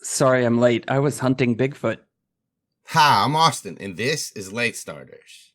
Sorry I'm late. I was hunting Bigfoot. Hi, I'm Austin, and this is Late Starters.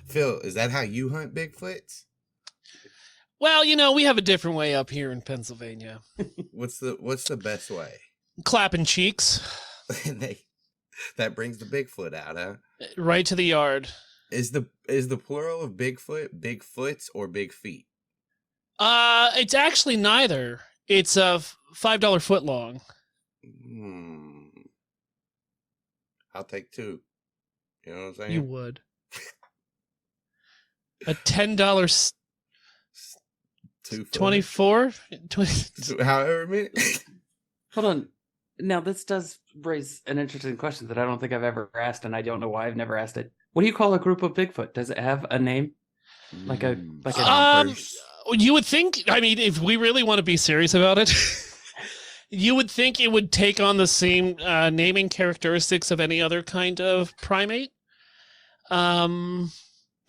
Phil, is that how you hunt Bigfoots? Well, we have a different way up here in Pennsylvania. What's the best way? Clapping cheeks. That brings the Bigfoot out, huh? Right to the yard. Is the plural of Bigfoot Bigfoots or big feet? It's actually neither. It's a $5 foot long. I'll take two. You know what I'm saying? You would. A $10 24? 20. However many. Hold on. Now, this does raise an interesting question that I don't think I've ever asked, and I don't know why I've never asked it. What do you call a group of Bigfoot? Does it have a name? Like a you would think, if we really want to be serious about it, you would think it would take on the same naming characteristics of any other kind of primate.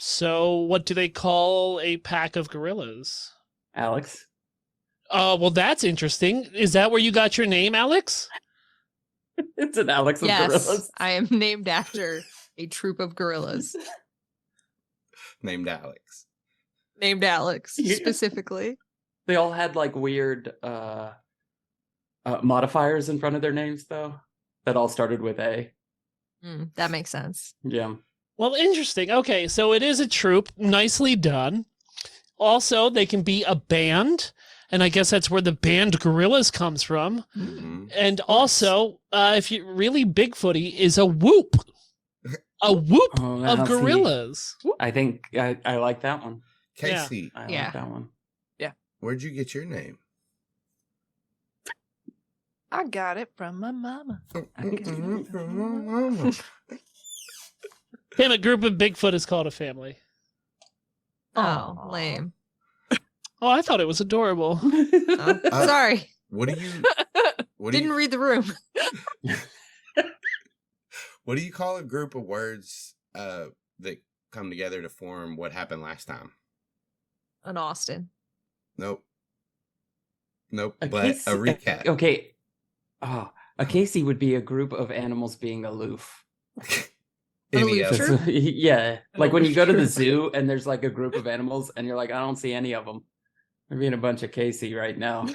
So what do they call a pack of gorillas? Alex? Well, that's interesting. Is that where you got your name, Alex? It's an Alex of gorillas. Yes, I am named after a troop of gorillas. Named Alex. Named Alex, specifically. They all had like weird modifiers in front of their names, though. That all started with A. That makes sense. Yeah. Well, interesting. Okay, so it is a troop. Nicely done. Also, they can be a band, and I guess that's where the band gorillas comes from. Mm-hmm. And also, if you really Bigfooty, is a whoop. A whoop of gorillas. See, I think I like that one. Kaycie. I like that one. Yeah. Where'd you get your name? I got it from my mama. Him, a group of Bigfoot is called a family. Oh, lame. Oh, I thought it was adorable. Sorry. Didn't read the room. What do you call a group of words that come together to form what happened last time? An Austin. Nope. But a recap. Okay. A Kaycie would be a group of animals being aloof. Yeah. Like when you go to the zoo and there's like a group of animals and you're like, I don't see any of them. There being a bunch of Kaycie right now.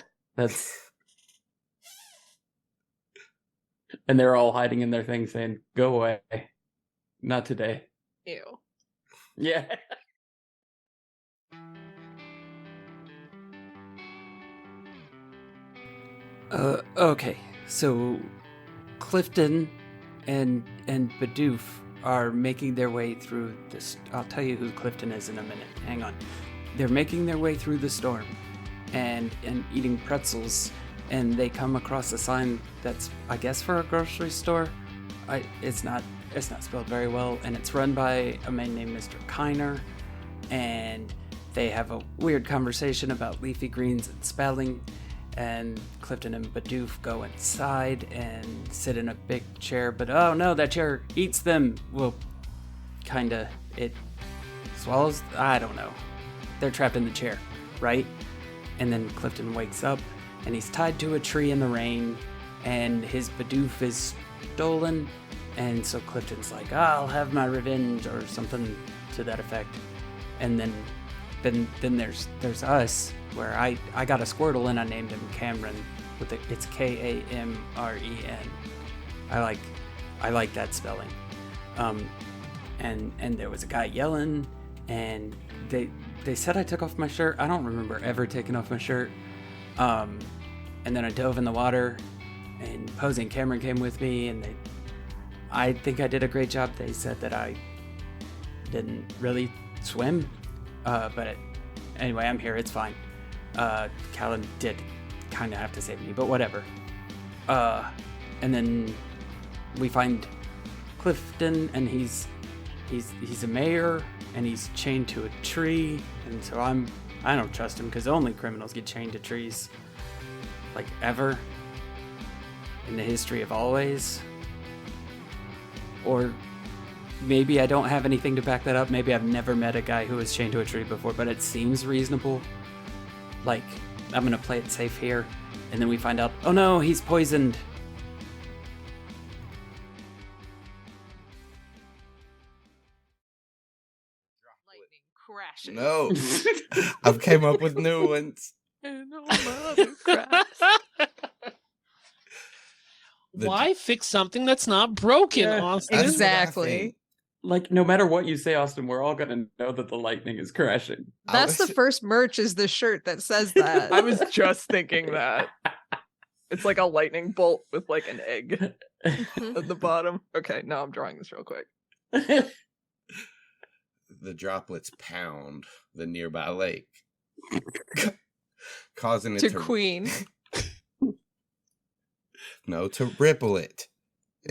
And they're all hiding in their things saying, go away. Not today. Ew. Yeah. Okay. So Clifton and BIDOOOOFFFF are making their way through this. I'll tell you who Clifton is in a minute. Hang on. They're making their way through the storm and eating pretzels, and they come across a sign that's, I guess, for a grocery store. It's not spelled very well, and it's run by a man named Mr. Kiner, and they have a weird conversation about leafy greens and spelling. And Clifton and BIDOOOOFFFF go inside and sit in a big chair, but oh no, that chair eats them. Well, kinda. It swallows? I don't know. They're trapped in the chair, right? And then Clifton wakes up, and he's tied to a tree in the rain, and his BIDOOOOFFFF is stolen, and so Clifton's like, I'll have my revenge, or something to that effect. And then there's us, where I got a Squirtle and I named him Cameron. It's Kamren. I like that spelling. And there was a guy yelling, and they said I took off my shirt. I don't remember ever taking off my shirt. And then I dove in the water, and Posey and Cameron came with me, and I think I did a great job. They said that I didn't really swim, but anyway, I'm here. It's fine. Calynn did kind of have to save me, but whatever. And then we find Clifton, and he's a mayor, and he's chained to a tree, and so I don't trust him because only criminals get chained to trees, like ever, in the history of always. Or maybe I don't have anything to back that up. Maybe I've never met a guy who was chained to a tree before, but it seems reasonable. Like, I'm gonna play it safe here, and then we find out, oh no, he's poisoned. Lightning crashing. No. I've came up with new ones. And all my other cracks. Why fix something that's not broken, Yeah, Austin? That's what I Exactly. think. Like, no matter what you say, Austin, we're all gonna know that the lightning is crashing. That's the first merch is the shirt that says that. I was just thinking that. It's like a lightning bolt with like an egg at the bottom. Okay, now I'm drawing this real quick. The droplets pound the nearby lake, causing it to to Queen. to ripple it.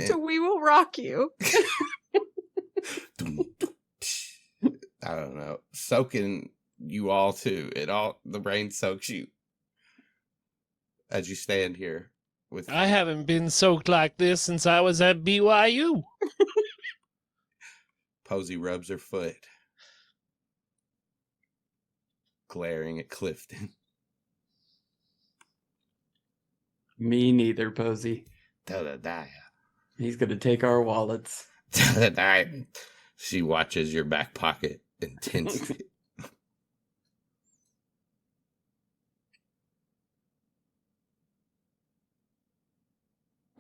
To We Will Rock You. I don't know, soaking you all too. The rain soaks you as you stand here with. I haven't been soaked like this since I was at BYU. Posey rubs her foot, glaring at Clifton. Me neither, Posey. Da-da-da. He's gonna take our wallets. Da-da-da. She watches your back pocket intensely.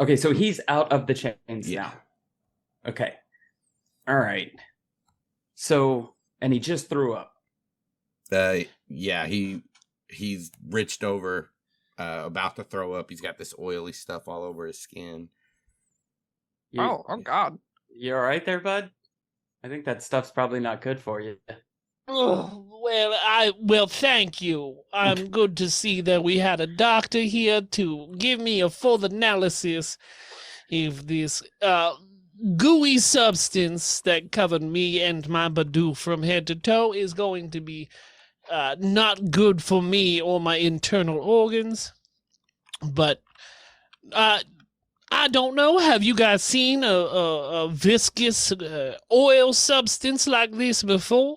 Okay, so he's out of the chains Yeah. now. Okay. All right. So, and he just threw up. Yeah, he's reached over, about to throw up. He's got this oily stuff all over his skin. You, Oh God. You all right there, bud? I think that stuff's probably not good for you. Oh, well, thank you. I'm good to see that we had a doctor here to give me a full analysis of this gooey substance that covered me and my Bidoof from head to toe is going to be not good for me or my internal organs. But I don't know. Have you guys seen a viscous oil substance like this before?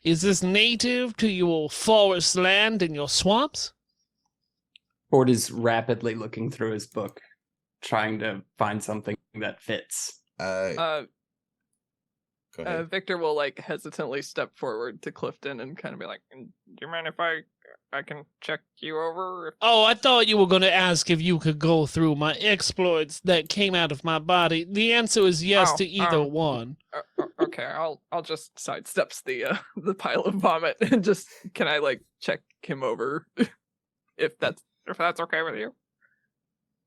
Is this native to your forest land and your swamps? Ford is rapidly looking through his book, trying to find something that fits. Go ahead. Victor will like hesitantly step forward to Clifton and kind of be like, "Do you mind if I can check you over?" Oh, I thought you were going to ask if you could go through my exploits that came out of my body. The answer is yes to either one. Okay, I'll just sidesteps the pile of vomit and just can I like check him over if that's okay with you?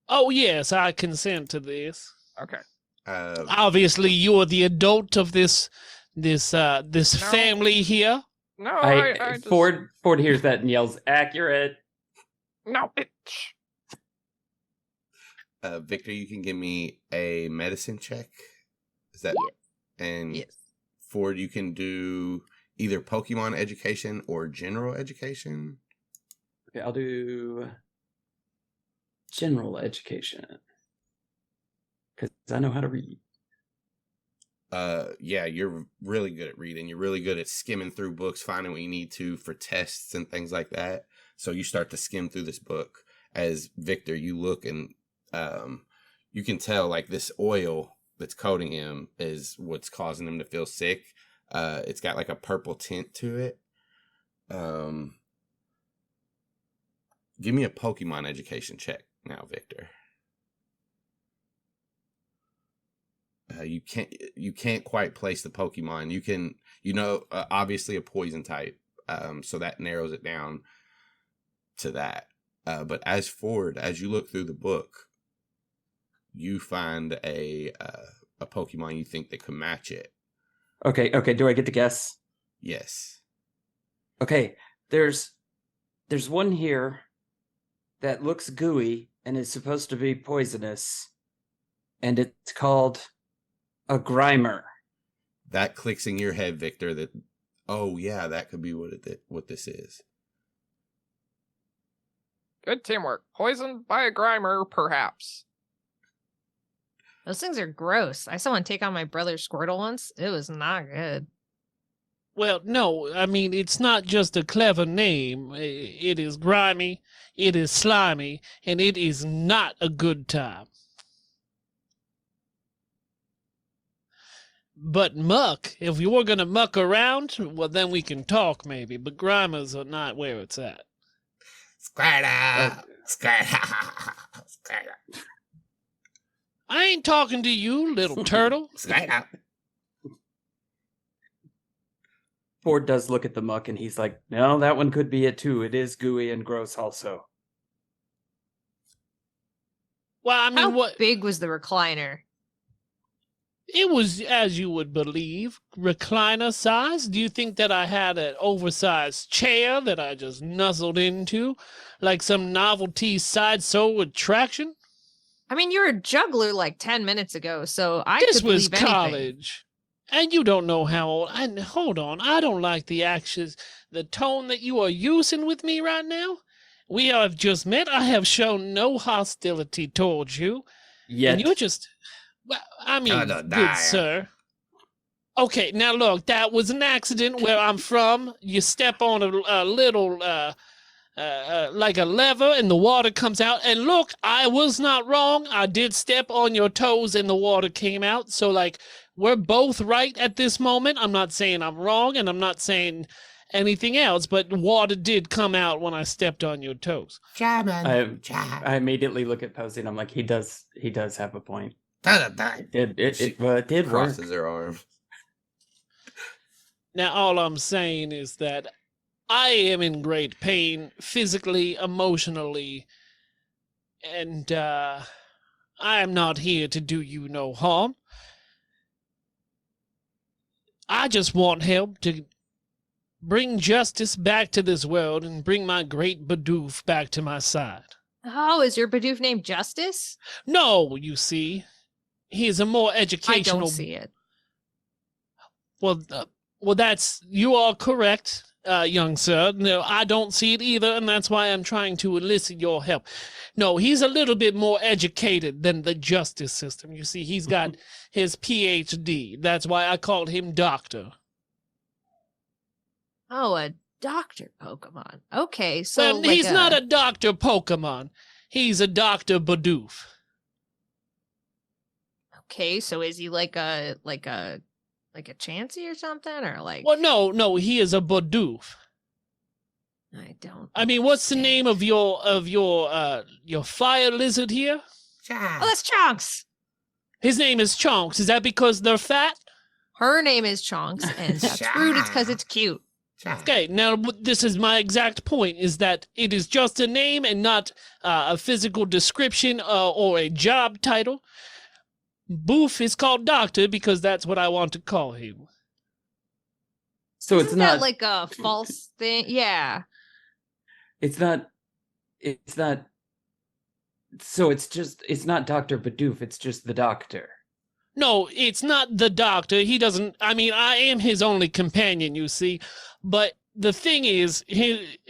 Oh, yes, I consent to this. Okay. Obviously, you're the adult of this family here. No, I just... Ford hears that and yells, "Accurate!" No, Victor, you can give me a medicine check. Is that? Yes. And Yes. Ford, you can do either Pokemon education or general education. Okay, I'll do general education because I know how to read. Yeah, you're really good at reading. You're really good at skimming through books, finding what you need to for tests and things like that. So you start to skim through this book. As Victor, you look and you can tell like this oil that's coating him is what's causing him to feel sick. It's got like a purple tint to it. Give me a Pokemon education check now, Victor. You can't quite place the Pokemon. You can, obviously a poison type. So that narrows it down to that. But as you look through the book, you find a a Pokemon you think that could match it. Okay. Do I get to guess? Yes. Okay. There's one here that looks gooey and is supposed to be poisonous, and it's called a Grimer. That clicks in your head, Victor, that, oh yeah, that could be what this is. Good teamwork. Poisoned by a Grimer, perhaps. Those things are gross. I saw one take on my brother's Squirtle once. It was not good. Well, no, I mean, it's not just a clever name. It is grimy, it is slimy, and it is not a good time. But muck, if you were going to muck around, well, then we can talk maybe, but Grimers are not where it's at. Squirtle! Squirtle! Squirtle! I ain't talking to you, little turtle. Squirtle! Ford does look at the muck and he's like, no, that one could be it too. It is gooey and gross also. Well, I mean, How what? big was the recliner? It was, as you would believe, recliner size. Do you think that I had an oversized chair that I just nuzzled into, like some novelty sideshow attraction? I mean, you were a juggler like 10 minutes ago, so I This could was believe anything. college. And you don't know how old. And hold on, I don't like the actions, the tone that you are using with me right now. We have just met. I have shown no hostility towards you. Yet. And you're just, well, I mean, good sir. Okay, now look, that was an accident where I'm from. You step on a little, like a lever and the water comes out. And look, I was not wrong. I did step on your toes and the water came out. So, like, we're both right at this moment. I'm not saying I'm wrong and I'm not saying anything else, but water did come out when I stepped on your toes. I immediately look at Posey and I'm like, he does have a point. It did work. Crosses her arms. Now, all I'm saying is that I am in great pain, physically, emotionally, and I am not here to do you no harm. I just want help to bring justice back to this world and bring my great Bidoof back to my side. Oh, is your Bidoof named Justice? No, you see, he is a more educational. I don't see it. Well, that's, you are correct, young sir. No, I don't see it either, and that's why I'm trying to elicit your help. No, he's a little bit more educated than the justice system. You see, he's got his PhD. That's why I called him Doctor. Oh, a doctor Pokemon. Okay, so Well, he's not a Doctor Pokemon. He's a Doctor Bidoof. Okay, so is he like a Chansey or something, or like? Well, no, he is a Bidoof. I don't. I mean, what's the name of your fire lizard here? Oh, that's Chonks. His name is Chonks. Is that because they're fat? Her name is Chonks, and that's rude. It's because it's cute. Okay, now this is my exact point, is that it is just a name and not a physical description or a job title. Boof is called Doctor because that's what I want to call him. So Isn't that like a false thing? Yeah. It's not. So it's not Dr. Bidoof, it's just the doctor. No, it's not the doctor. He doesn't, I mean, I am his only companion, you see. But the thing is,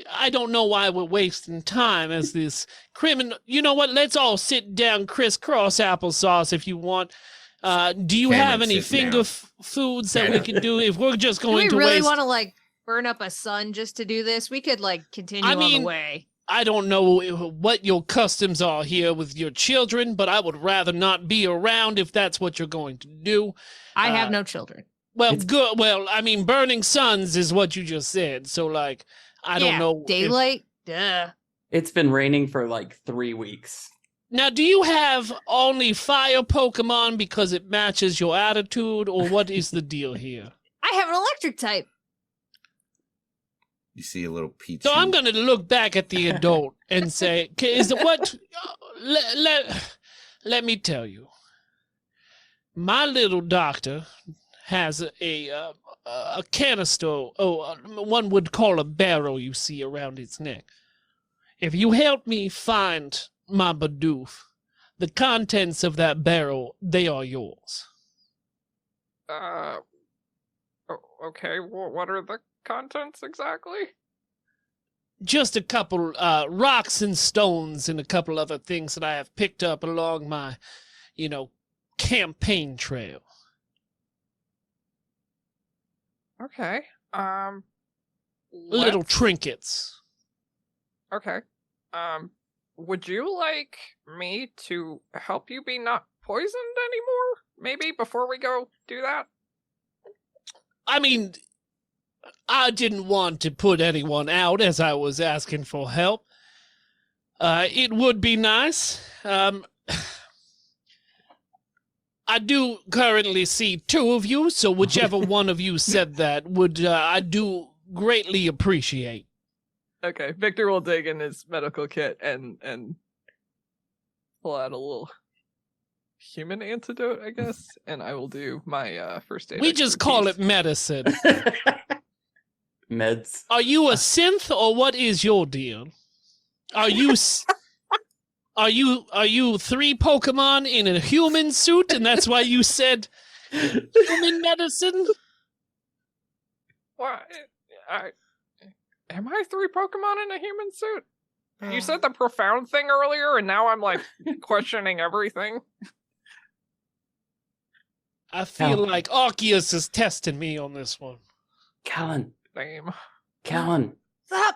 I don't know why we're wasting time as this criminal. You know what? Let's all sit down, crisscross applesauce if you want. Do you have any finger foods that we can do if we're just going to waste? Do we really want to like burn up a sun just to do this? We could like continue on the way. I don't know what your customs are here with your children, but I would rather not be around if that's what you're going to do. I have no children. Well, good. Well, I mean, burning suns is what you just said. So, like, I don't know. Daylight? Duh. It's been raining for like 3 weeks. Now, do you have only fire Pokemon because it matches your attitude, or what is the deal here? I have an electric type. You see a little peach. So I'm going to look back at the adult and say, is it what? Let me tell you. My little doctor has a canister, one would call a barrel you see around its neck. If you help me find my Bidoof, the contents of that barrel, they are yours. Okay, what are the contents exactly? Just a couple rocks and stones and a couple other things that I have picked up along my, campaign trail. Okay. Little trinkets. Okay. Would you like me to help you be not poisoned anymore? Maybe before we go do that? I mean, I didn't want to put anyone out as I was asking for help. It would be nice. I do currently see two of you, so whichever one of you said that would I do greatly appreciate. Okay, Victor will dig in his medical kit and pull out a little human antidote, I guess, and I will do my first aid. We just call it medicine. Meds. Are you a synth or what is your deal? Are you are you three Pokemon in a human suit and that's why you said human medicine? What? Am I three Pokemon in a human suit? You said the profound thing earlier, and now I'm like questioning everything. I feel like Arceus is testing me on this one. Calynn. Damn. Calynn. Stop.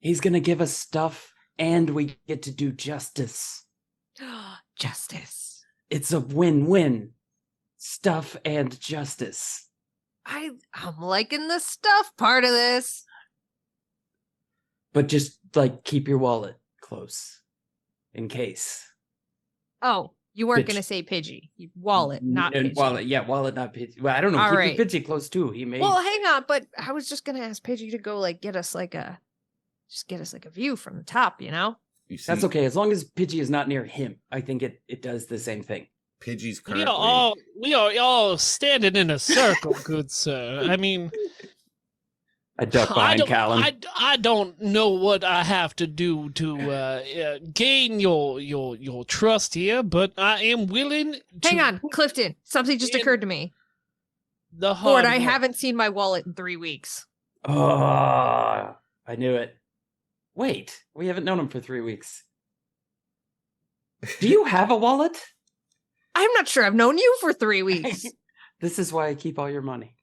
He's gonna give us stuff, and we get to do justice. Justice. It's a win-win. Stuff and justice. I'm liking the stuff part of this. But just, keep your wallet close. In case. Oh, you weren't Bitch. going to say Pidgey. Wallet, not Pidgey. Wallet, yeah, wallet, not Pidgey. Well, I don't know. All Keep right. the Pidgey close, too. He may... Well, hang on, but I was just going to ask Pidgey to go, get us, a view from the top, you know? You see, That's okay. As long as Pidgey is not near him, I think it does the same thing. Pidgey's We currently... are all standing in a circle, good sir. I mean... I duck behind Calynn. I don't know what I have to do to gain your trust here, but I am willing to... Hang on, Clifton. Something just occurred to me. The hard Lord, I work. haven't seen my wallet in 3 weeks. Oh, I knew it. Wait, we haven't known him for 3 weeks. Do you have a wallet? I'm not sure I've known you for 3 weeks. This is why I keep all your money.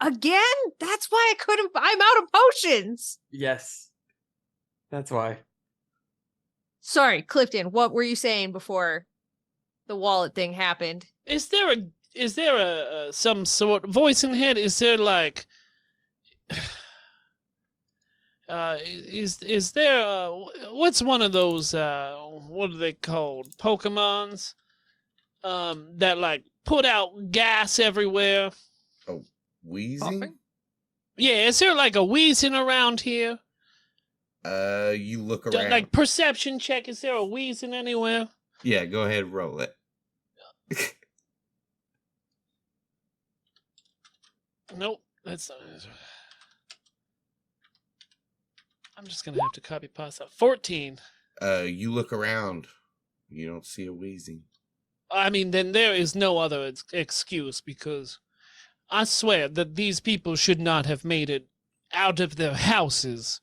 Again? That's why I couldn't. I'm out of potions. Yes. That's why. Sorry, Clifton. What were you saying before the wallet thing happened? Is there a some sort voice in head? Is there is there what's one of those what are they called, Pokemons that put out gas everywhere? Oh, wheezing? Popping? Yeah, is there a wheezing around here? You look around. Perception check, is there a wheezing anywhere? Yeah, go ahead, roll it. Nope, that's not it. I'm just gonna have to copy paste that. 14. You look around. You don't see a wheezing. I mean, then there is no other excuse, because I swear that these people should not have made it out of their houses.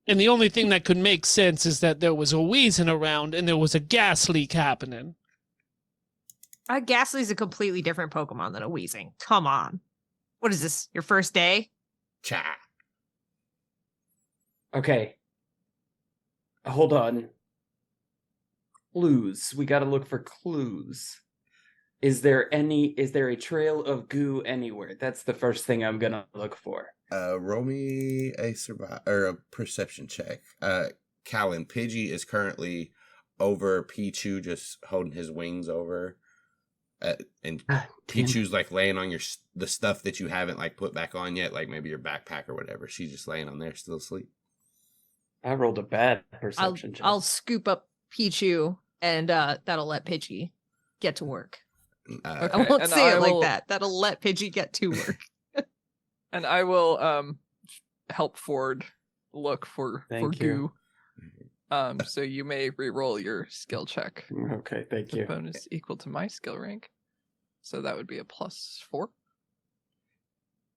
And the only thing that could make sense is that there was a wheezing around and there was a gas leak happening. Ghastly's a completely different Pokemon than a Weezing. Come on. What is this? Your first day? Cha. Okay. Hold on. Clues. We gotta look for clues. Is there a trail of goo anywhere? That's the first thing I'm gonna look for. Roll me a perception check. Calynn, Pidgey is currently over Pichu, just holding his wings over. And Pichu's laying on the stuff that you haven't put back on yet, maybe your backpack or whatever. She's just laying on there, still asleep. I rolled a bad perception check. I'll scoop up Pichu, and that'll let Pidgey get to work. Uh, I won't and say it I like will- that. That'll let Pidgey get to work. And I will help Ford look for Thank goo. you. So you may re-roll your skill check. Okay, thank The you. bonus equal to my skill rank. So that would be a +4.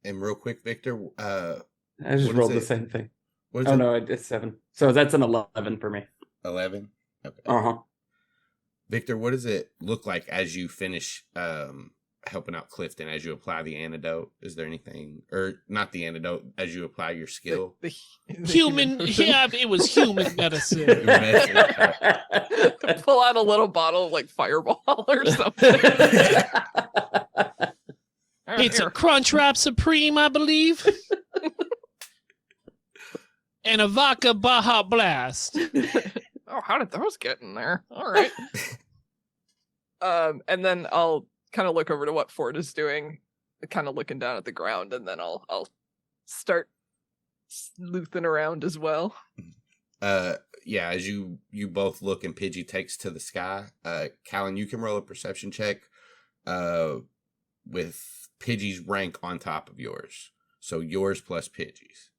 and real quick, Victor, I just what is rolled the it? same thing. what is Oh it? no, it's 7. So that's an 11 for me. 11? Okay. Uh-huh. Victor, what does it look like as you finish helping out Clifton, as you apply the antidote? Is there anything, or not the antidote, as you apply your skill? The Human, potion. yeah, it was human medicine. To pull out a little bottle of like Fireball or something. It's a Crunchwrap Supreme, I believe. And a Vodka Baja Blast. Oh, how did those get in there? All right. And then I'll kind of look over to what Ford is doing, kind of looking down at the ground, and then I'll start sleuthing around as well. Yeah, as you both look and Pidgey takes to the sky. Calynn, you can roll a perception check with Pidgey's rank on top of yours. So yours plus Pidgey's.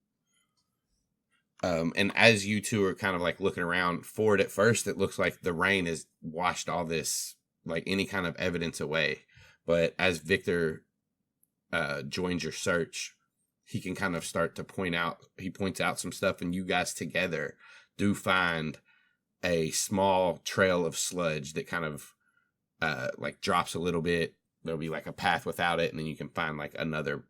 And as you two are kind of like looking around, Ford, at first it looks like the rain has washed all this, like any kind of evidence away. But as Victor joins your search, he can kind of start to points out some stuff, and you guys together do find a small trail of sludge that kind of like drops a little bit. There'll be like a path without it, and then you can find like another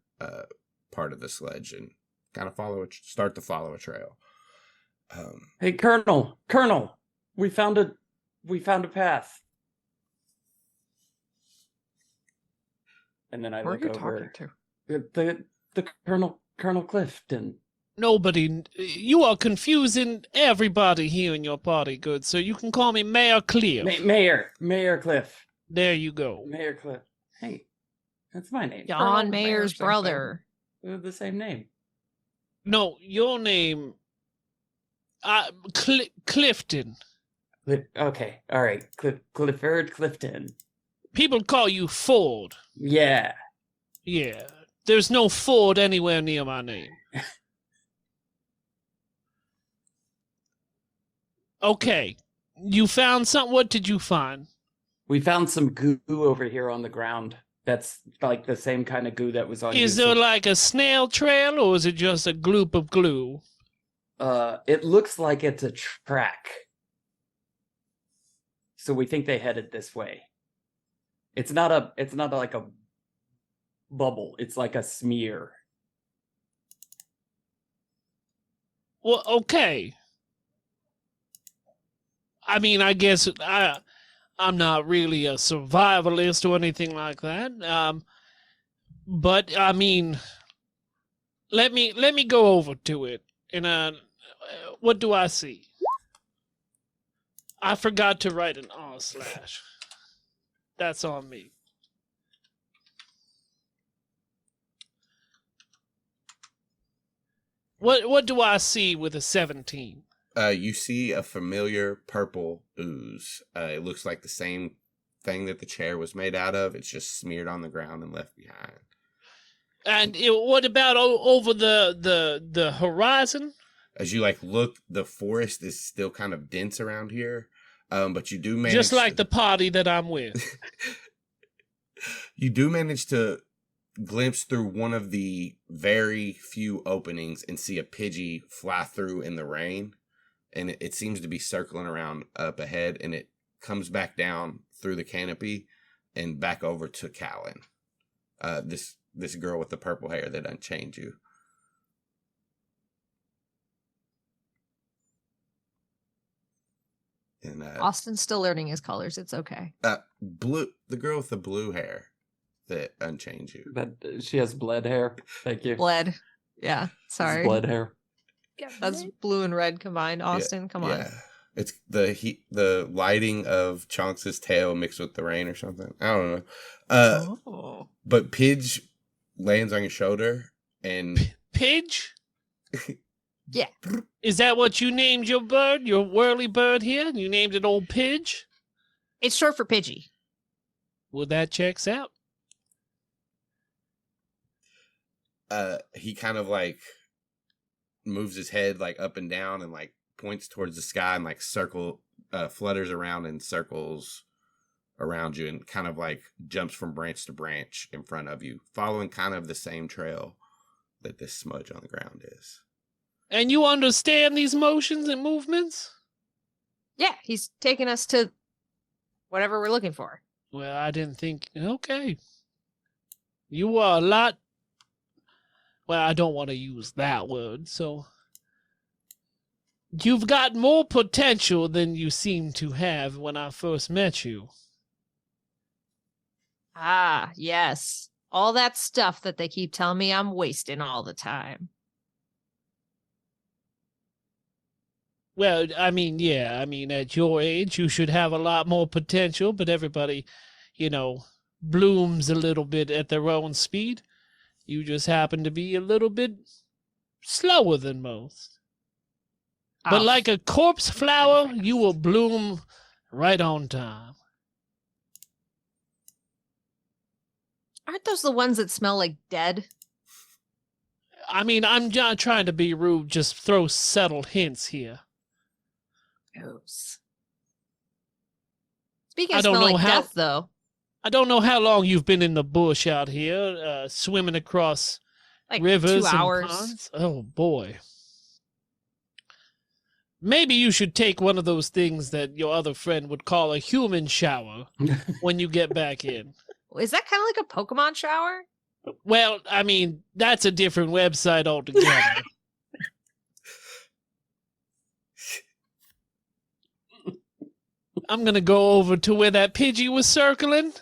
part of the sludge and kind of start to follow a trail. Hey, Colonel, we found a path. And then I Who are look you over talking to? the Colonel Clifton. Nobody, you are confusing everybody here in your party, good. So you can call me Mayor Cliff. Mayor Cliff. There you go. Mayor Cliff. Hey, that's my name. Colonel John Mayor, Mayer's same brother. We have the same name. No, your name, Clifton. Okay, all right. Clifford Clifton. People call you Ford. Yeah. Yeah, there's no Ford anywhere near my name. Okay, you found something. What did you find? We found some goo over here on the ground. That's like the same kind of goo that was on you. Is there like a snail trail, or is it just a gloop of glue? It looks like it's a track. So we think they headed this way. It's not like a bubble. It's like a smear. Well, okay. I mean, I guess I'm not really a survivalist or anything like that. But I mean, let me go over to it. And what do I see? I forgot to write an r/. That's on me. What do I see with a 17? You see a familiar purple ooze. It looks like the same thing that the chair was made out of. It's just smeared on the ground and left behind. And what about over the horizon? As you like look, the forest is still kind of dense around here, but you do manage Just like the party that I'm with. You do manage to glimpse through one of the very few openings and see a Pidgey fly through in the rain, and it seems to be circling around up ahead, and it comes back down through the canopy and back over to Calynn. This girl with the purple hair that unchained you. And Austin's still learning his colors. It's okay. the girl with the blue hair that unchained you. But she has bled hair. Thank you. Bled. Yeah. It's Sorry. bled hair. That's blue and red combined. Austin, come on. Yeah. It's the lighting of Chonks' tail mixed with the rain or something. I don't know. But Pidge lands on your shoulder and Pidge? Yeah. Is that what you named your bird? Your whirly bird here? You named it Old Pidge? It's short for Pidgey. Well, that checks out. He kind of like moves his head like up and down and like points towards the sky and like flutters around in circles around you and kind of like jumps from branch to branch in front of you, following kind of the same trail that this smudge on the ground is. And you understand these motions and movements? Yeah, he's taking us to whatever we're looking for. Well, I didn't think... Okay. You are a lot... Well, I don't want to use that word, so... You've got more potential than you seemed to have when I first met you. Ah, yes. All that stuff that they keep telling me I'm wasting all the time. Well, I mean, yeah, at your age, you should have a lot more potential, but everybody, blooms a little bit at their own speed. You just happen to be a little bit slower than most. But like a corpse flower, you will bloom right on time. Aren't those the ones that smell like dead? I'm not trying to be rude, just throw subtle hints here. Gross. Speaking of smell like death, though. I don't know how long you've been in the bush out here, swimming across like rivers 2 hours. and ponds. Oh, boy. Maybe you should take one of those things that your other friend would call a human shower when you get back in. Is that kind of like a Pokemon shower? Well, that's a different website altogether. I'm going to go over to where that Pidgey was circling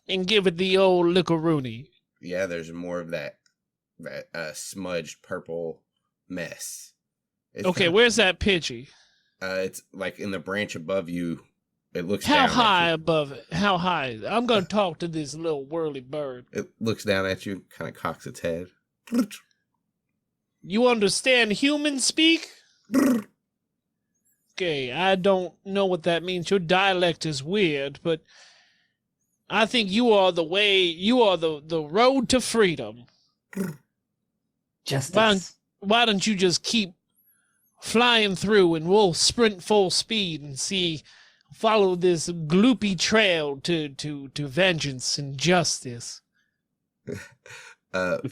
and give it the old lickaroony. Yeah, there's more of that smudged purple mess. Okay, where's that Pidgey? It's like in the branch above you. It looks How down high at you. above it? How high? I'm going to talk to this little whirly bird. It looks down at you, kind of cocks its head. You understand human speak? Okay, I don't know what that means. Your dialect is weird, but I think you are the road to freedom. Justice. Why don't you just keep flying through and we'll sprint full speed and follow this gloopy trail to vengeance and justice.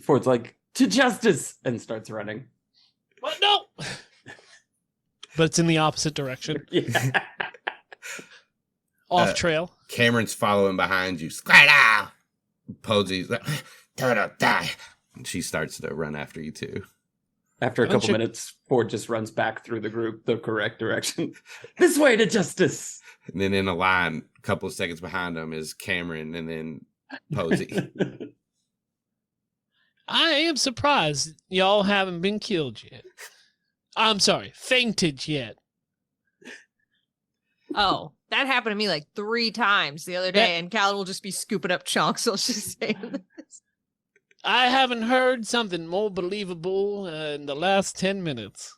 Ford's like, to justice, and starts running. What? No! But it's in the opposite direction. Yeah. Off trail. Cameron's following behind you. Squirtle! Posy's like, Turtle, die! And she starts to run after you too. After a couple minutes, Ford just runs back through the group the correct direction. This way to justice! And then in a line, a couple of seconds behind him is Cameron and then Posy. I am surprised y'all haven't been killed yet. I'm sorry, fainted yet. Oh, that happened to me like 3 times the other day, and Calynn will just be scooping up chunks while she's saying this. I haven't heard something more believable in the last 10 minutes.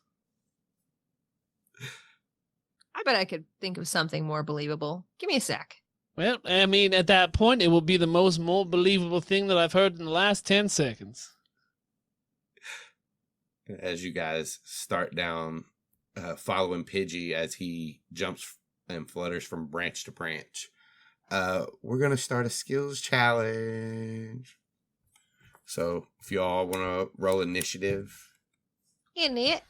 I bet I could think of something more believable. Give me a sec. Well, at that point, it will be the more believable thing that I've heard in the last 10 seconds. As you guys start down, following Pidgey as he jumps and flutters from branch to branch, we're going to start a skills challenge. So if you all want to roll initiative. In it.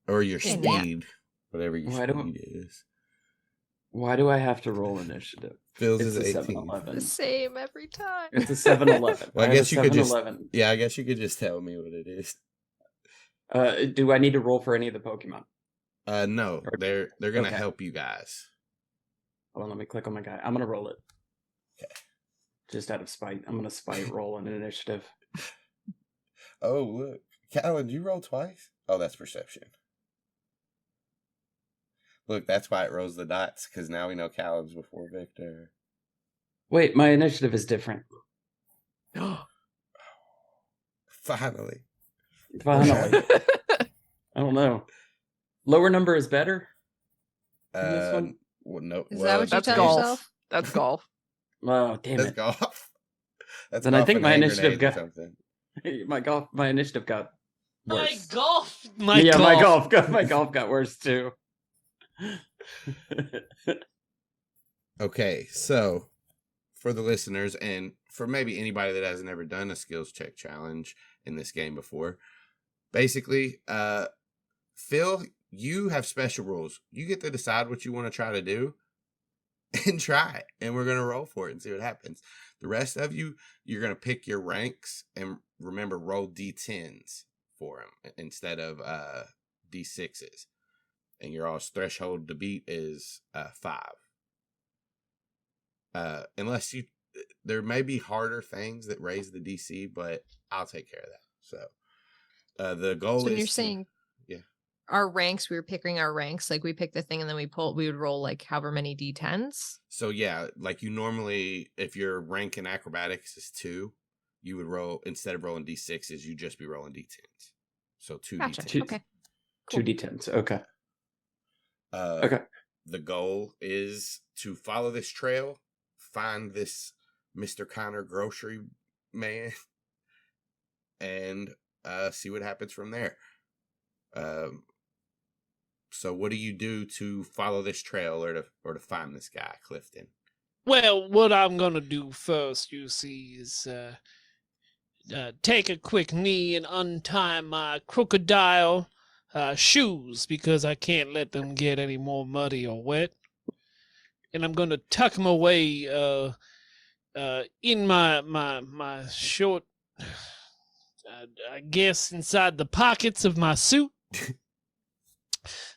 Or your In speed. Whatever your speed is. Why do I have to roll initiative? Phil's It's is a 18. 7-11. The same every time. It's a 7-11. Well, I guess you could just. 7-11. Yeah, I guess you could just tell me what it is. Do I need to roll for any of the Pokemon? No, they're gonna help you guys. Hold on, let me click on my guy. I'm gonna roll it. Okay. Just out of spite, I'm gonna spite roll an initiative. Oh look, Calynn, you roll twice. Oh, that's perception. Look, that's why it rolls the dots, because now we know Calyn's before Victor. Wait, my initiative is different. Finally. I don't know. Lower number is better? Well, no. Is well, that what you that's tell golf. yourself? That's golf. Oh, damn That's it. golf. That's Then I golf think and my hand initiative grenades or got something. my initiative got My worse. golf. My golf got worse too. Okay, so for the listeners and for maybe anybody that hasn't ever done a skills check challenge in this game before, basically, Phil, you have special rules. You get to decide what you want to try to do and try it. And we're going to roll for it and see what happens. The rest of you, you're going to pick your ranks and remember, roll D10s for them instead of D6s. And your all's threshold to beat is 5. Unless there may be harder things that raise the DC, but I'll take care of that. So the goal So is you're saying our ranks, we were picking our ranks, like we picked the thing and then we would roll like however many D10s. So yeah, like you normally, if your rank in acrobatics is 2, you would roll, instead of rolling D6s, you'd just be rolling D10s. So 2 Gotcha. D10s. Okay. 2 D10s. Okay. Okay. The goal is to follow this trail, find this Mr. Connor grocery man, and see what happens from there. So what do you do to follow this trail or to find this guy, Clifton? Well, what I'm gonna do first, you see, is take a quick knee and untie my crocodile shoes because I can't let them get any more muddy or wet. And I'm gonna tuck them away in my short, I guess, inside the pockets of my suit.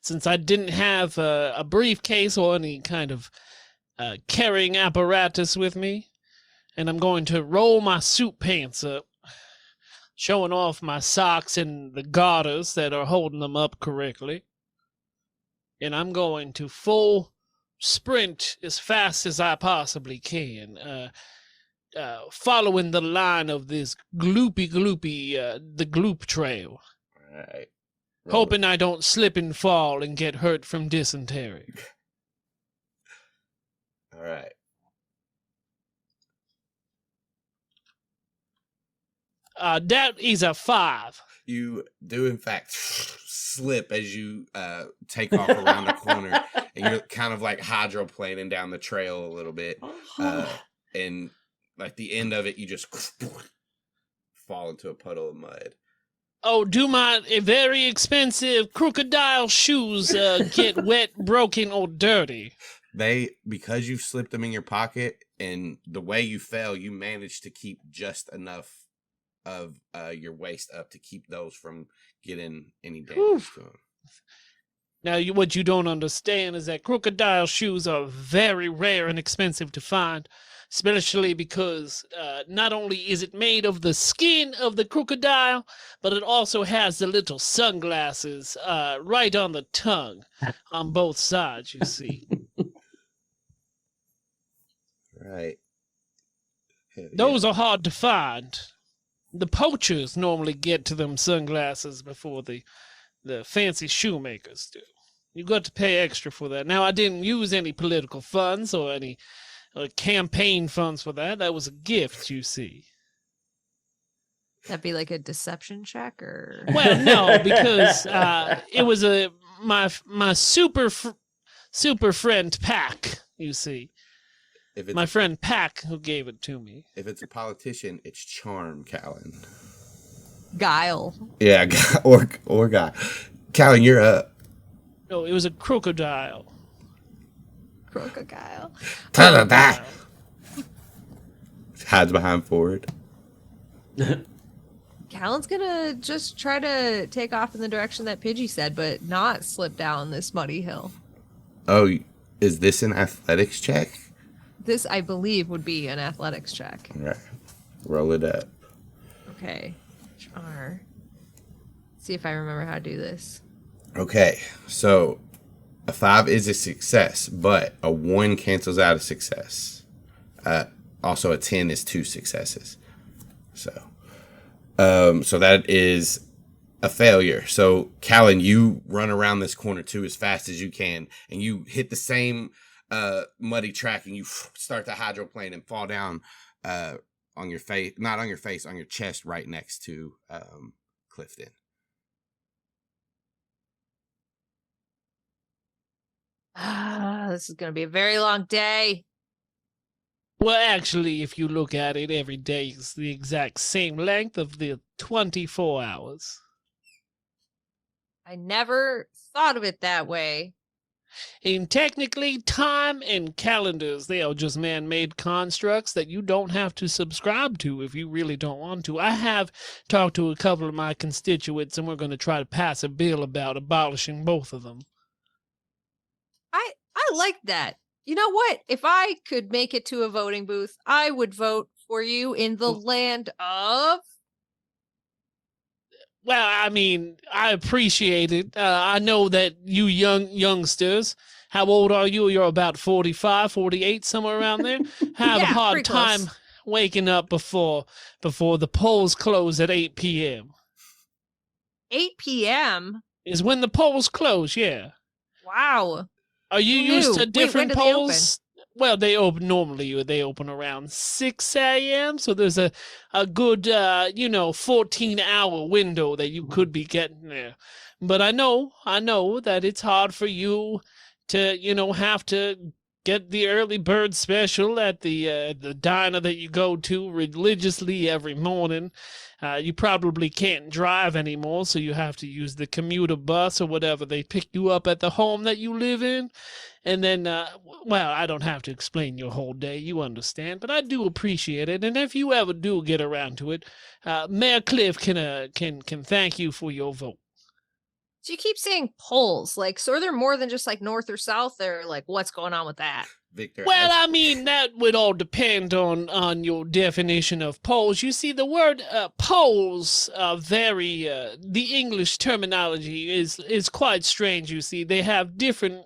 Since I didn't have a briefcase or any kind of carrying apparatus with me, and I'm going to roll my suit pants up, showing off my socks and the garters that are holding them up correctly. And I'm going to full sprint as fast as I possibly can, following the line of this gloopy, the gloop trail. All right. Hoping I don't slip and fall and get hurt from dysentery. All right. That is a 5. You do, in fact, slip as you take off around the corner, and you're kind of like hydroplaning down the trail a little bit. And like the end of it, you just fall into a puddle of mud. Oh, do my very expensive crocodile shoes get wet, broken, or dirty? Because you slipped them in your pocket, and the way you fell, you managed to keep just enough of your waist up to keep those from getting any damage to them. Now, what you don't understand is that crocodile shoes are very rare and expensive to find, especially because not only is it made of the skin of the crocodile, but it also has the little sunglasses right on the tongue on both sides, you see. Right. Those are hard to find. The poachers normally get to them sunglasses before the fancy shoemakers do. You got to pay extra for that. Now, I didn't use any political funds or any campaign funds for that. That was a gift, you see. That'd be like a deception check, or Well, no, because it was my super friend Pack, you see. My friend Pack who gave it to me. If it's a politician, it's charm, Calynn. guile. Yeah, or guy. Calynn, you're up. No, it was a crocodile. Crocodile. Crocodile. Hides behind forward. Calyn's gonna just try to take off in the direction that Pidgey said, but not slip down this muddy hill. Oh, is this an athletics check? This, I believe, would be an athletics check. All right. Roll it up. Okay. Char. See if I remember how to do this. Okay, so a 5 is a success, but a 1 cancels out a success. Also, a 10 is 2 successes. So that is a failure. So, Calynn, you run around this corner too as fast as you can, and you hit the same muddy track, and you start to hydroplane and fall down on your face, not on your face, on your chest, right next to Clifton. This is gonna be a very long day. Well, actually, if you look at it, every day is the exact same length of the 24 hours. I never thought of it that way. And technically, time and calendars, they are just man-made constructs that you don't have to subscribe to if you really don't want to. I have talked to a couple of my constituents, and we're going to try to pass a bill about abolishing both of them. I like that. You know what? If I could make it to a voting booth, I would vote for you in the land of... Well, I mean, I appreciate it. I know that you youngsters, how old are you? You're about 45, 48, somewhere around there. Have a hard pretty time close. waking up before the polls close at 8 p.m. 8 p.m.? Is when the polls close, yeah. Wow. Are you Who used knew? to Wait, different when do they open? polls? Well, they open normally. They open around 6 a.m. So there's a good 14-hour window that you could be getting there. But I know that it's hard for you to have to get the early bird special at the diner that you go to religiously every morning. You probably can't drive anymore, so you have to use the commuter bus or whatever. They pick you up at the home that you live in. And then, well, I don't have to explain your whole day. You understand. But I do appreciate it. And if you ever do get around to it, Mayor Cliff can thank you for your vote. So you keep saying polls. Like, so are there more than just like north or south? Or like, what's going on with that? Victor. Well, I mean, that would all depend on your definition of polls. You see, the word polls are very, the English terminology is quite strange, you see. They have different,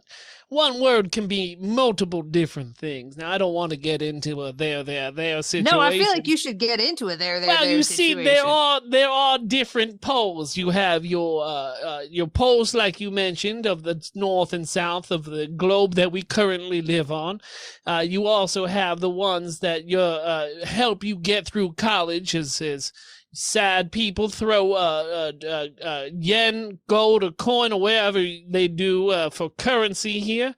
one word can be multiple different things. Now, I don't want to get into a there situation. No, I feel like you should get into it there Well, you see, situation. there are different poles. You have your poles, like you mentioned, of the north and south of the globe that we currently live on. You also have the ones that help you get through college, as sad people throw yen, gold, or coin, or wherever they do for currency here.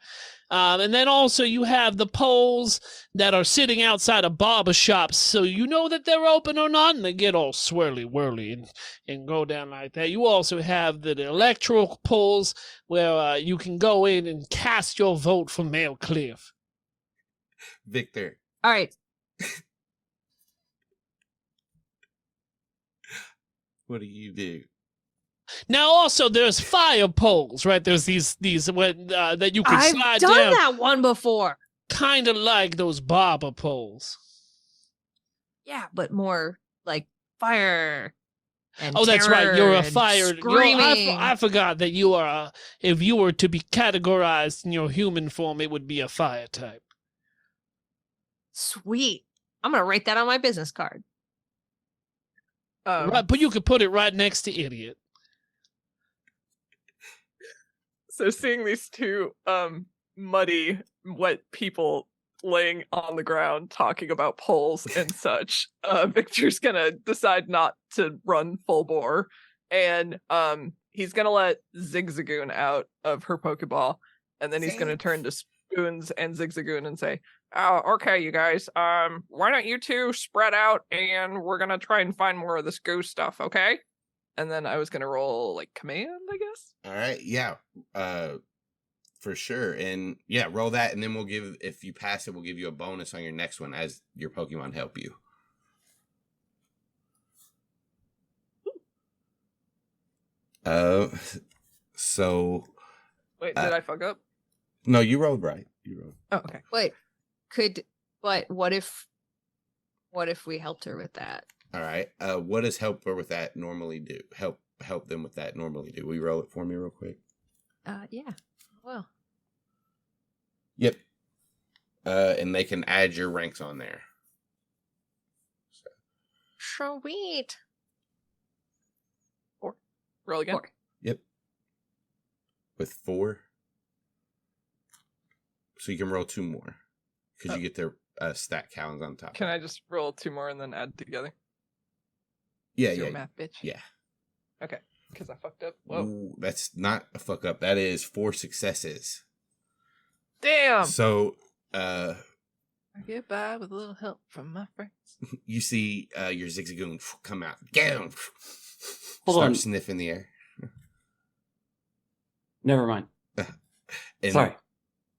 And then also you have the poles that are sitting outside of barber shops, so you know that they're open or not, and they get all swirly-whirly and go down like that. You also have the electoral polls where you can go in and cast your vote for Mayor Cliff. Victor. All right. What do you do? Now, also, there's fire poles, right? There's these that you can slide I've down. done that one before. Kind of like those barber poles. Yeah, but more like fire. And Oh, that's right. You're a fire. Screaming. I forgot that you are. If you were to be categorized in your human form, it would be a fire type. Sweet. I'm gonna write that on my business card. Right, but you could put it right next to idiot. So seeing these two muddy, wet people laying on the ground talking about polls and such, Victor's gonna decide not to run full bore, and he's gonna let Zigzagoon out of her Pokeball, and then he's gonna turn to Spoons and Zigzagoon and say, "Oh, okay, you guys, why don't you two spread out, and we're gonna try and find more of this ghost stuff, okay?" And then I was gonna roll like command, I guess. All right, yeah, for sure, and yeah, roll that, and then if you pass it, we'll give you a bonus on your next one as your Pokemon help you. So. Wait, did I fuck up? No, you rolled right. You rolled. Oh, okay. Wait, what if we helped her with that? All right. What does help her with that normally do? Help them with that normally do? Will you roll it for me real quick? Yeah. Well. Yep. And they can add your ranks on there. Sweet. 4. Roll again. 4. Yep. With 4. So you can roll 2 more because you get their stat counts on top. Can I just roll 2 more and then add together? Yeah, Zero yeah, math, bitch. yeah. Okay, because I fucked up. Whoa. Ooh, that's not a fuck up. That is 4 successes. Damn. So, I get by with a little help from my friends. you see your Zigzagoon come out. Get him! Hold Start on. sniffing the air. Never mind. And Sorry.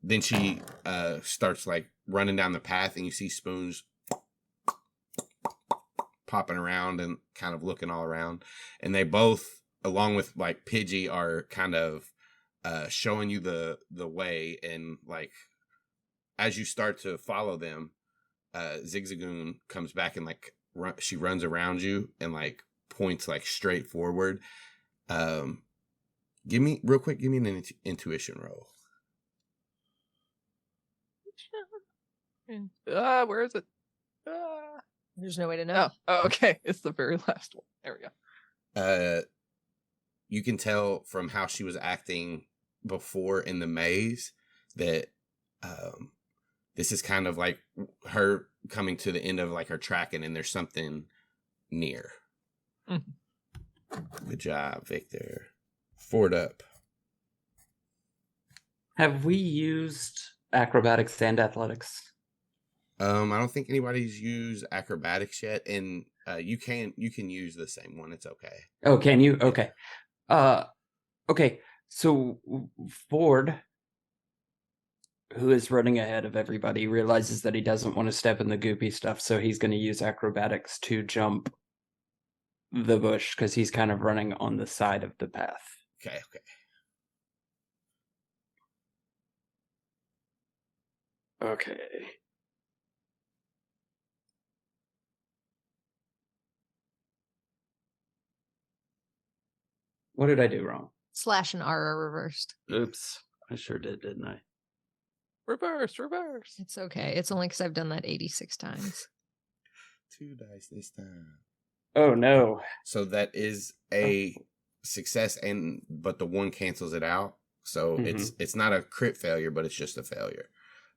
then she starts like running down the path, and you see Spoons popping around and kind of looking all around. And they both, along with like Pidgey, are kind of showing you the way. And like as you start to follow them, Zigzagoon comes back and like she runs around you and like points like straight forward. Give me an intuition roll. Where is it? There's no way to know. Oh, okay. It's the very last one. There we go. You can tell from how she was acting before in the maze that this is kind of like her coming to the end of like her tracking, and there's something near. Good job, Victor. Ford up. Have we used acrobatics and athletics? I don't think anybody's used acrobatics yet, and you can use the same one. It's okay. Oh, can you? Okay. Okay. So Ford, who is running ahead of everybody, realizes that he doesn't want to step in the goopy stuff, so he's going to use acrobatics to jump the bush because he's kind of running on the side of the path. Okay. Okay. What did I do wrong? Slash and R are reversed. Oops. I sure did, didn't I? Reverse. It's okay. It's only because I've done that 86 times. 2 dice this time. Oh, no. So that is a success, but the 1 cancels it out. So it's not a crit failure, but it's just a failure.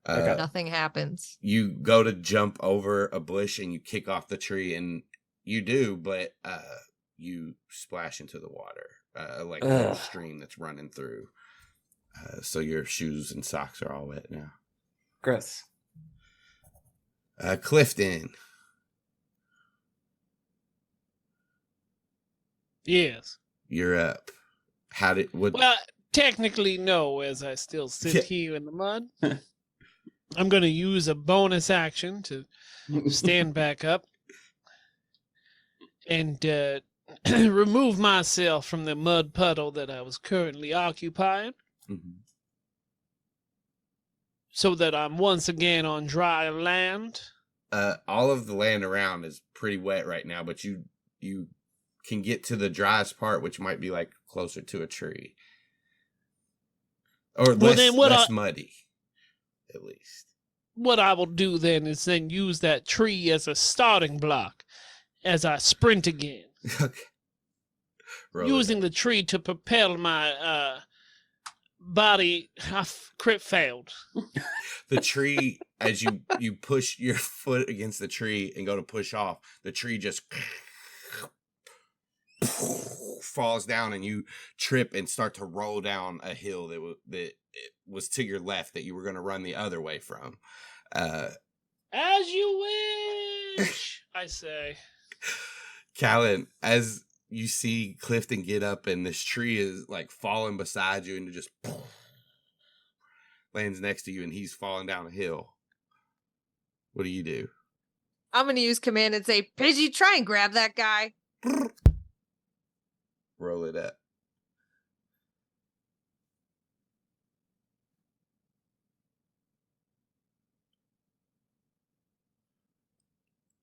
Nothing happens. You go to jump over a bush and you kick off the tree, and you do, but you splash into the water, like a little stream that's running through. So your shoes and socks are all wet now. Gross. Clifton. Yes. You're up. Well, technically no, as I still sit here in the mud. I'm going to use a bonus action to stand back up and remove myself from the mud puddle that I was currently occupying, so that I'm once again on dry land. All of the land around is pretty wet right now, but you can get to the driest part, which might be like closer to a tree, or less muddy, at least. What I will do then is use that tree as a starting block as I sprint again. Okay. Using the tree to propel my body. I crit failed. The tree, as you push your foot against the tree and go to push off, the tree just falls down, and you trip and start to roll down a hill that was to your left that you were going to run the other way from. As you wish, I say. Calynn, as you see Clifton get up and this tree is like falling beside you, and it just lands next to you, and he's falling down a hill. What do you do? I'm going to use command and say, Pidgey, try and grab that guy. Roll it up.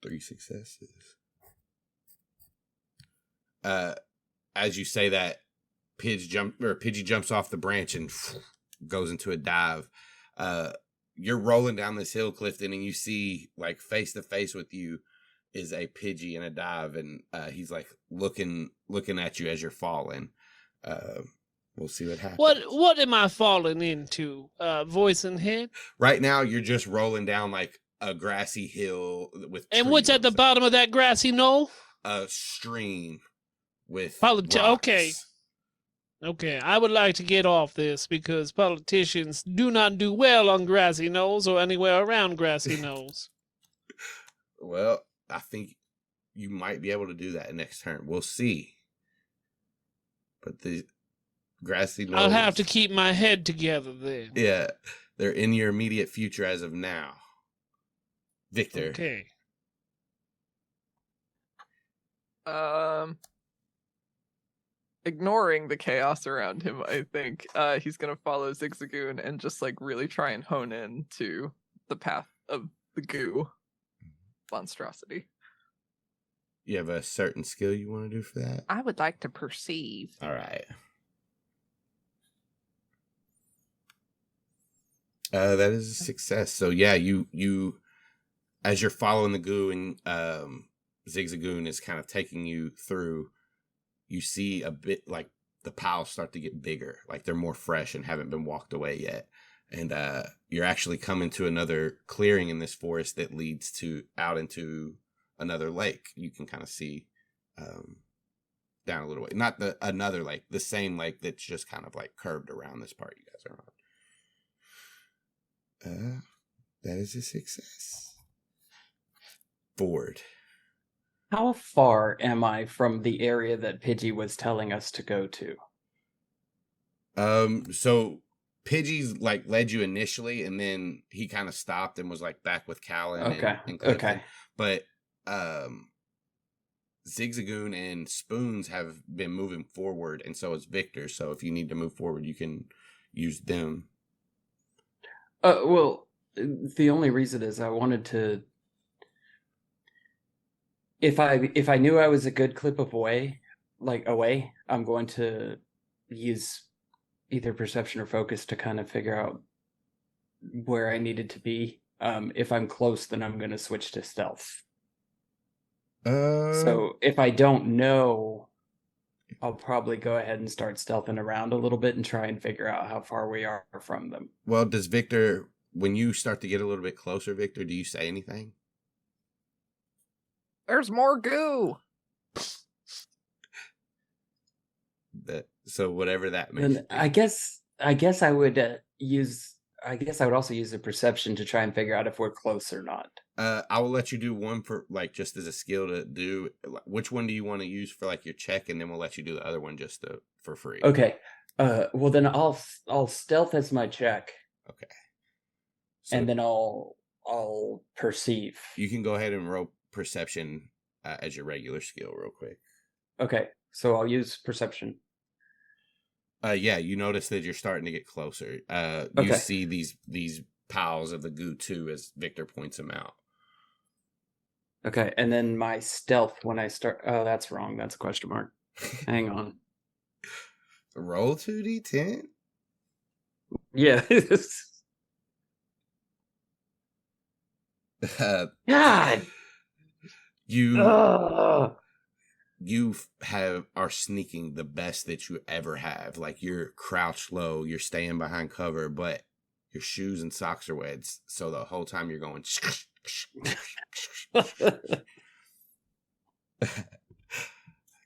Three successes. As you say that, Pidgey jumps off the branch and goes into a dive. You're rolling down this hill, Clifton, and you see like face to face with you is a Pidgey in a dive, and he's like looking at you as you're falling. We'll see what happens. What am I falling into? Voice and head? Right now, you're just rolling down like a grassy hill with. And what's at the bottom of that grassy knoll? A stream with Okay. rocks. Okay, I would like to get off this because politicians do not do well on grassy knolls or anywhere around grassy knolls. Well, I think you might be able to do that next turn. We'll see. But the grassy knolls... I'll have to keep my head together then. Yeah, they're in your immediate future as of now. Victor. Okay. Ignoring the chaos around him, I think he's gonna follow Zigzagoon and just like really try and hone in to the path of the goo monstrosity. You have a certain skill you want to do for that? I would like to perceive. All right. That is a success. So yeah, you as you're following the goo and Zigzagoon is kind of taking you through, you see a bit like the piles start to get bigger, like they're more fresh and haven't been walked away yet. And you're actually coming to another clearing in this forest that leads out into another lake. You can kind of see down a little way. Not another lake, the same lake that's just kind of like curved around this part you guys are on. That is a success. Ford. How far am I from the area that Pidgey was telling us to go to? So Pidgey's like led you initially, and then he kind of stopped and was like back with Calynn and Clifton. Okay. But Zigzagoon and Spoons have been moving forward, and so is Victor. So if you need to move forward, you can use them. Well, the only reason is I wanted to. If I knew I was a good clip of away, I'm going to use either perception or focus to kind of figure out where I needed to be. If I'm close, then I'm going to switch to stealth. So if I don't know, I'll probably go ahead and start stealthing around a little bit and try and figure out how far we are from them. Well, does Victor, when you start to get a little bit closer, Victor, do you say anything? There's more goo. So whatever that means. I guess I would use. I guess I would also use a perception to try and figure out if we're close or not. I will let you do one for like just as a skill to do. Which one do you want to use for like your check, and then we'll let you do the other one just for free. Okay. Well then I'll stealth as my check. Okay. So and then I'll perceive. You can go ahead and roll perception as your regular skill real quick. Okay. So I'll use perception. Yeah, you notice that you're starting to get closer. Okay. You see these piles of the goo too as Victor points them out. Okay, and then my stealth when I start. Oh, that's wrong. That's a question mark. Hang on. Roll 2d10. Yeah. God. You are sneaking the best that you ever have. Like you're crouched low, you're staying behind cover, but your shoes and socks are wet. So the whole time you're going.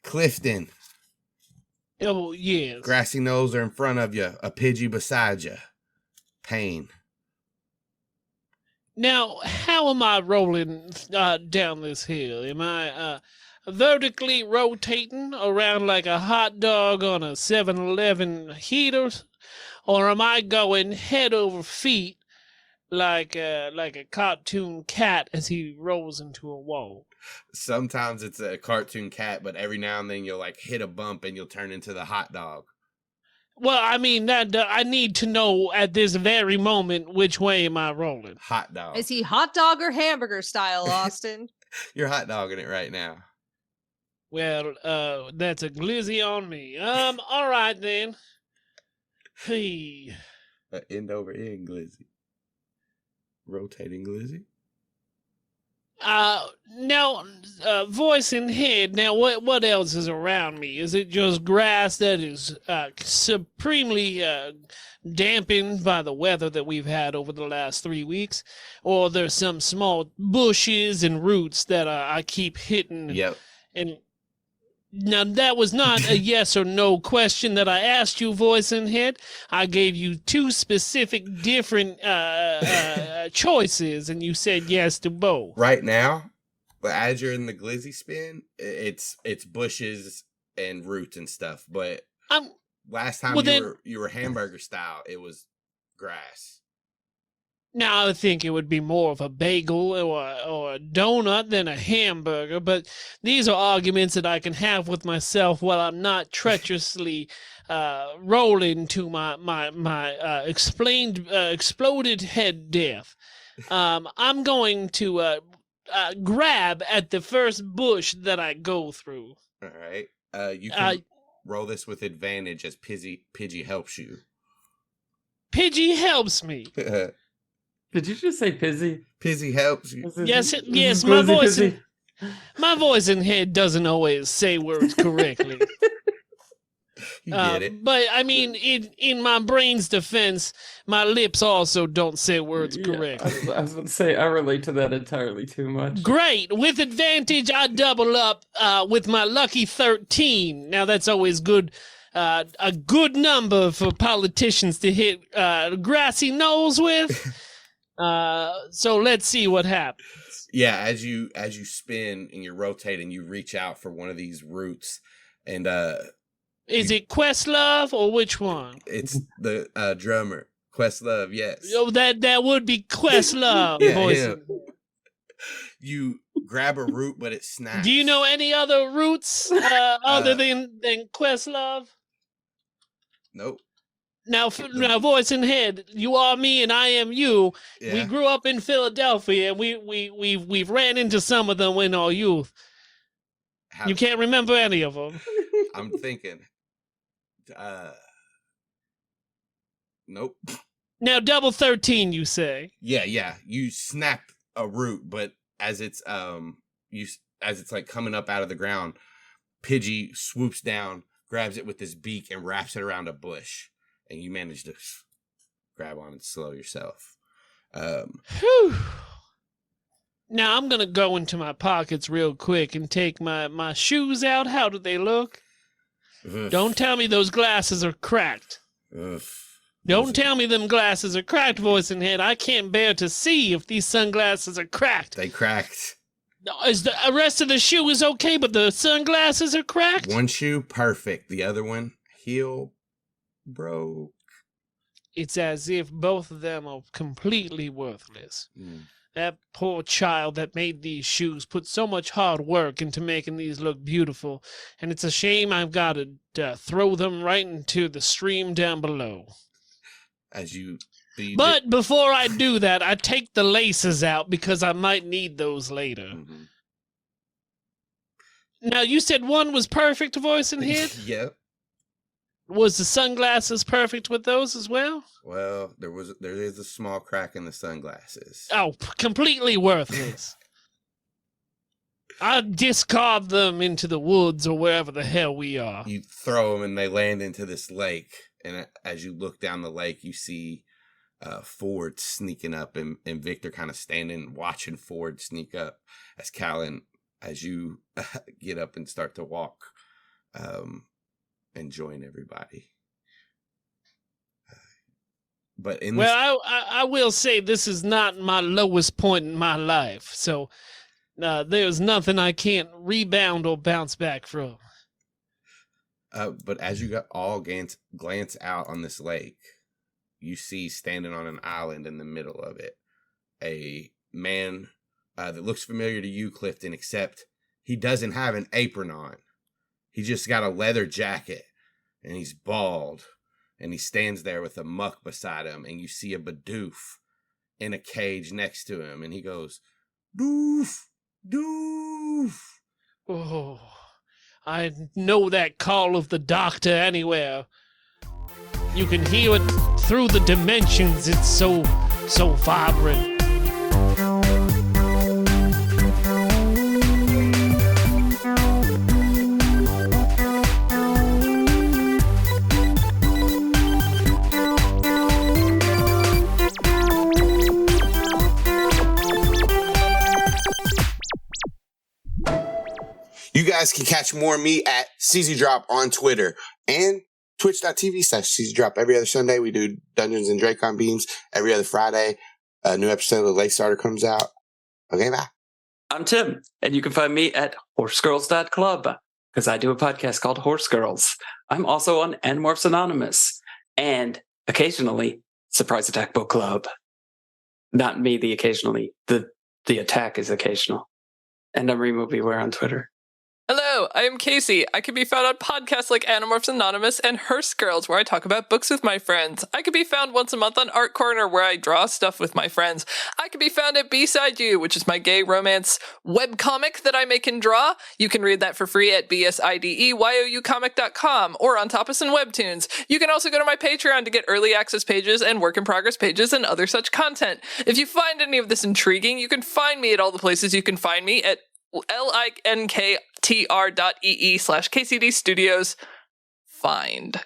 Clifton. Oh, yes. Grassy knolls are in front of you. A Pidgey beside you. Pain. Now, how am I rolling down this hill? Am I vertically rotating around like a hot dog on a 7-Eleven heater? Or am I going head over feet like a cartoon cat as he rolls into a wall? Sometimes it's a cartoon cat, but every now and then you'll like hit a bump and you'll turn into the hot dog. Well, I mean, that I need to know at this very moment which way am I rolling. Hot dog. Is he hot dog or hamburger style, Austin? You're hot dogging it right now. Well, that's a glizzy on me. All right then. Hey. End over end glizzy. Rotating glizzy. Now, voice and head. Now, what else is around me? Is it just grass that is supremely dampened by the weather that we've had over the last 3 weeks, or there's some small bushes and roots that I keep hitting? Yep. And now that was not a yes or no question that I asked you, voice and head. I gave you two specific different choices, and you said yes to both. Right now, as you're in the Glizzy spin, it's bushes and roots and stuff. But last time you were hamburger style, it was grass. Now I think it would be more of a bagel or a donut than a hamburger, but these are arguments that I can have with myself while I'm not treacherously rolling to my exploded head death. I'm going to grab at the first bush that I go through. All right. You can roll this with advantage as Pidgey helps you. Pidgey helps me. Did you just say Pizzy? Pidgey helps you. Yes, Glizzy, my voice in head doesn't always say words correctly. You get it. But I mean, in my brain's defense, my lips also don't say words correctly. I was going to say, I relate to that entirely too much. Great. With advantage, I double up with my lucky 13. Now, that's always good. A good number for politicians to hit grassy knolls with. So let's see what happens. Yeah, as you spin and you're rotating, you reach out for one of these roots, and is it Questlove or which one? it's the drummer, Questlove. Yes. Oh, that would be Questlove. Yeah, voice. him. You grab a root, but it snaps. Do you know any other roots other than Questlove? Nope. Now, voice and head, you are me and I am you. Yeah. We grew up in Philadelphia, and we've ran into some of them in our youth. You can't remember any of them. I'm thinking. Nope. Now, double 13, you say? Yeah. You snap a root, but as it's like coming up out of the ground, Pidgey swoops down, grabs it with his beak, and wraps it around a bush. And you manage to grab on and slow yourself. Whew. Now I'm going to go into my pockets real quick and take my shoes out. How do they look? Oof. Don't tell me those glasses are cracked. Oof. Don't tell me them glasses are cracked, voice and head. I can't bear to see if these sunglasses are cracked. They cracked. Is the rest of the shoe is okay, but the sunglasses are cracked? One shoe, perfect. The other one, heel broke. It's as if both of them are completely worthless. That poor child that made these shoes put so much hard work into making these look beautiful, and it's a shame I've got to throw them right into the stream down below. But before I do that, I take the laces out because I might need those later. Mm-hmm. Now, you said one was perfect, voice and head? Yep. Was the sunglasses perfect with those as well? Well, there is a small crack in the sunglasses. Oh, completely worthless. I discard them into the woods or wherever the hell we are. You throw them and they land into this lake. And as you look down the lake, you see Ford sneaking up and Victor kind of standing watching Ford sneak up as Calynn, as you get up and start to walk and join everybody. But I will say this is not my lowest point in my life, so there's nothing I can't rebound or bounce back from. But as you all glance out on this lake, you see standing on an island in the middle of it a man that looks familiar to you, Clifton, except he doesn't have an apron on. He just got a leather jacket, and he's bald, and he stands there with a muck beside him, and you see a Bidoof in a cage next to him, and he goes, "Doof, doof." Oh, I know that call of the doctor anywhere. You can hear it through the dimensions. It's so vibrant. You guys can catch more of me at CZDrop on Twitter and twitch.tv/CZDrop. Every other Sunday, we do Dungeons and Dracon Beams. Every other Friday, a new episode of Late Starter comes out. Okay, bye. I'm Tim, and you can find me at horsegirls.club because I do a podcast called Horse Girls. I'm also on Animorphs Anonymous and occasionally Surprise Attack Book Club. Not me, the occasionally. The attack is occasional. And I'm RemoBeware on Twitter. Hello, I am Kaycie. I can be found on podcasts like Animorphs Anonymous and Hearst Girls, where I talk about books with my friends. I can be found once a month on Art Corner, where I draw stuff with my friends. I can be found at B-Side You, which is my gay romance webcomic that I make and draw. You can read that for free at bsideyoucomic.com or on Tapas and Webtoons. You can also go to my Patreon to get early access pages and work in progress pages and other such content. If you find any of this intriguing, you can find me at all the places you can find me at linktr.ee/KCD Studios. Find.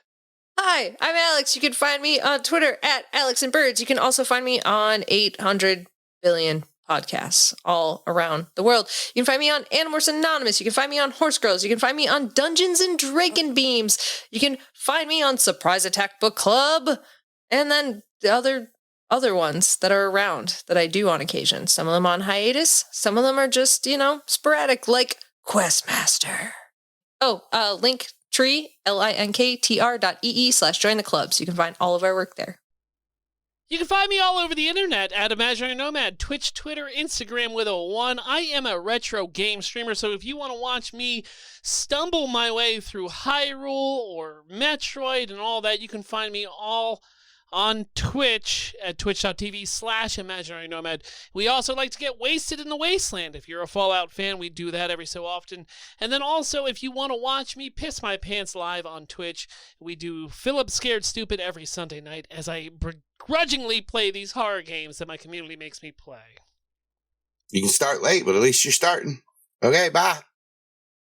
Hi, I'm Alex. You can find me on Twitter at AlexandBirds. You can also find me on 800 billion podcasts all around the world. You can find me on Animorphs Anonymous. You can find me on Horse Girls. You can find me on Dungeons and Dragon Beams. You can find me on Surprise Attack Book Club. And then the other ones that are around that I do on occasion. Some of them on hiatus. Some of them are just, sporadic, like Questmaster. Oh, Linktree, linktr.ee/join the club. So you can find all of our work there. You can find me all over the internet at ImaginaryNomad, Twitch, Twitter, Instagram with a 1. I am a retro game streamer, so if you want to watch me stumble my way through Hyrule or Metroid and all that, you can find me all on Twitch at twitch.tv/ImaginaryNomad. We also like to get wasted in the wasteland. If you're a Fallout fan, we do that every so often. And then also, if you want to watch me piss my pants live on Twitch, we do Philip Scared Stupid every Sunday night as I begrudgingly play these horror games that my community makes me play. You can start late, but at least you're starting. Okay, bye.